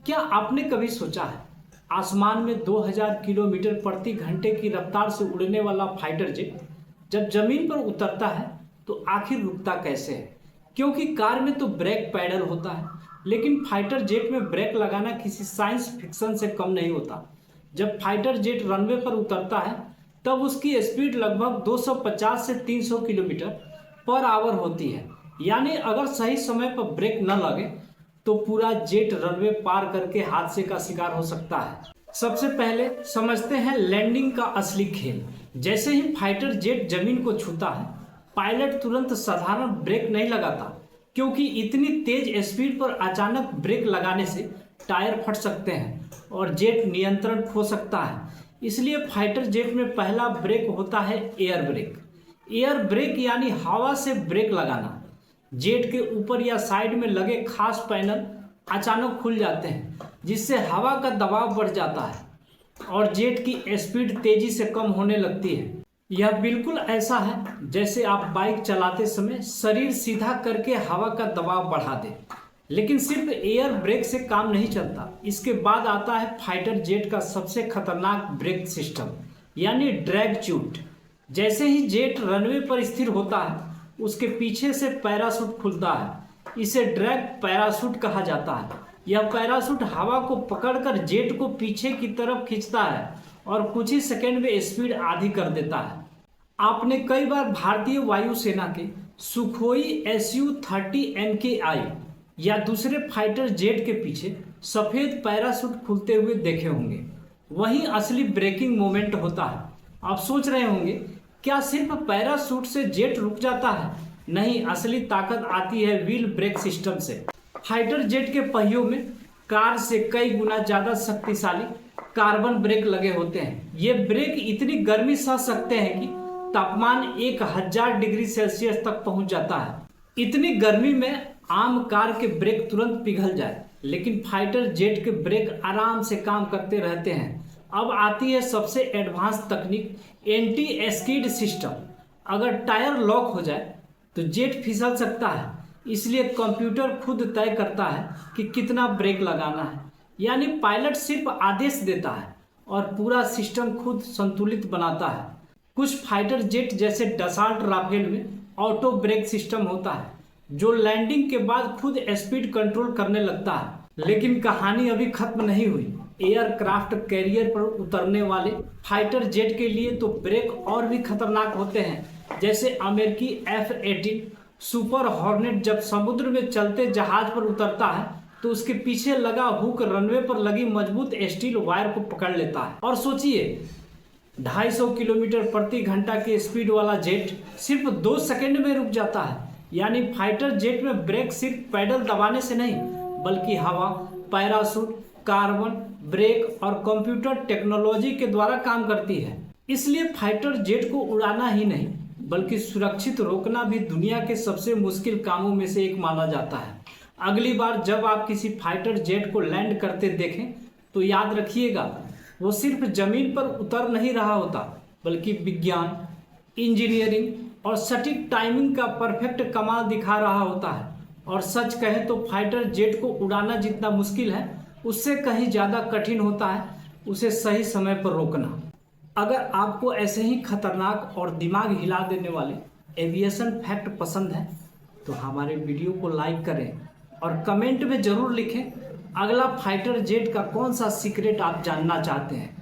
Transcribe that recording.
क्या आपने कभी सोचा है आसमान में 2000 किलोमीटर प्रति घंटे की रफ्तार से उड़ने वाला फाइटर जेट जब जमीन पर उतरता है तो आखिर रुकता कैसे है? क्योंकि कार में तो ब्रेक पैडल होता है, लेकिन फाइटर जेट में ब्रेक लगाना किसी साइंस फिक्शन से कम नहीं होता। जब फाइटर जेट रनवे पर उतरता है तब उसकी स्पीड लगभग 250 से 300 किलोमीटर पर आवर होती है। यानी अगर सही समय पर ब्रेक न लगे तो पूरा जेट रनवे पार करके हादसे का शिकार हो सकता है। सबसे पहले समझते हैं लैंडिंग का असली खेल। जैसे ही फाइटर जेट जमीन को छूता है, पायलट तुरंत साधारण ब्रेक नहीं लगाता, क्योंकि इतनी तेज स्पीड पर अचानक ब्रेक लगाने से टायर फट सकते हैं और जेट नियंत्रण खो सकता है। इसलिए फाइटर जेट में पहला ब्रेक होता है एयर ब्रेक। एयर ब्रेक यानी हवा से ब्रेक लगाना। जेट के ऊपर या साइड में लगे खास पैनल अचानक खुल जाते हैं, जिससे हवा का दबाव बढ़ जाता है और जेट की स्पीड तेजी से कम होने लगती है। यह बिल्कुल ऐसा है जैसे आप बाइक चलाते समय शरीर सीधा करके हवा का दबाव बढ़ा दें। लेकिन सिर्फ एयर ब्रेक से काम नहीं चलता। इसके बाद आता है फाइटर जेट का सबसे खतरनाक ब्रेक सिस्टम, यानी ड्रैग चूट। जैसे ही जेट रनवे पर स्थिर होता है, उसके पीछे से पैराशूट खुलता है। इसे ड्रैग पैराशूट कहा जाता है। यह पैराशूट हवा को पकड़कर जेट को पीछे की तरफ खींचता है और कुछ ही सेकंड में स्पीड आधी कर देता है। आपने कई बार भारतीय वायुसेना के सुखोई Su-30 MKI या दूसरे फाइटर जेट के पीछे सफेद पैराशूट खुलते हुए देखे होंगे। वही असली ब्रेकिंग मोमेंट होता है। आप सोच रहे होंगे, क्या सिर्फ पैराशूट से जेट रुक जाता है? नहीं, असली ताकत आती है व्हील ब्रेक सिस्टम से। फाइटर जेट के पहियों में कार से कई गुना ज्यादा शक्तिशाली कार्बन ब्रेक लगे होते हैं। ये ब्रेक इतनी गर्मी सह सकते हैं कि तापमान 1000 डिग्री सेल्सियस तक पहुंच जाता है। इतनी गर्मी में आम कार के ब्रेक तुरंत पिघल जाए, लेकिन फाइटर जेट के ब्रेक आराम से काम करते रहते हैं। अब आती है सबसे एडवांस तकनीक, एंटी स्किड सिस्टम। अगर टायर लॉक हो जाए तो जेट फिसल सकता है, इसलिए कंप्यूटर खुद तय करता है कि कितना ब्रेक लगाना है। यानी पायलट सिर्फ आदेश देता है और पूरा सिस्टम खुद संतुलित बनाता है। कुछ फाइटर जेट जैसे डसाल्ट राफेल में ऑटो ब्रेक सिस्टम होता है, जो लैंडिंग के बाद खुद स्पीड कंट्रोल करने लगता है। लेकिन कहानी अभी खत्म नहीं हुई। एयरक्राफ्ट कैरियर पर उतरने वाले फाइटर जेट के लिए तो ब्रेक और भी खतरनाक होते हैं। जैसे अमेरिकी F-18 सुपर हॉर्नेट जब समुद्र में चलते जहाज पर उतरता है तो उसके पीछे लगा हुक रनवे पर लगी मजबूत स्टील वायर को पकड़ लेता है। और सोचिए, 250 किलोमीटर प्रति घंटा के स्पीड वाला जेट सिर्फ 2 सेकंड में रुक जाता है। यानी फाइटर जेट में ब्रेक सिर्फ पैडल दबाने से नहीं, बल्कि हवा, पैराशूट, कार्बन ब्रेक और कंप्यूटर टेक्नोलॉजी के द्वारा काम करती है। इसलिए फाइटर जेट को उड़ाना ही नहीं, बल्कि सुरक्षित रोकना भी दुनिया के सबसे मुश्किल कामों में से एक माना जाता है। अगली बार जब आप किसी फाइटर जेट को लैंड करते देखें तो याद रखिएगा, वो सिर्फ जमीन पर उतर नहीं रहा होता, बल्कि विज्ञान, इंजीनियरिंग और सटीक टाइमिंग का परफेक्ट कमाल दिखा रहा होता है। और सच कहें तो फाइटर जेट को उड़ाना जितना मुश्किल है, उससे कहीं ज़्यादा कठिन होता है उसे सही समय पर रोकना। अगर आपको ऐसे ही खतरनाक और दिमाग हिला देने वाले एविएशन फैक्ट पसंद है तो हमारे वीडियो को लाइक करें और कमेंट में ज़रूर लिखें अगला फाइटर जेट का कौन सा सीक्रेट आप जानना चाहते हैं।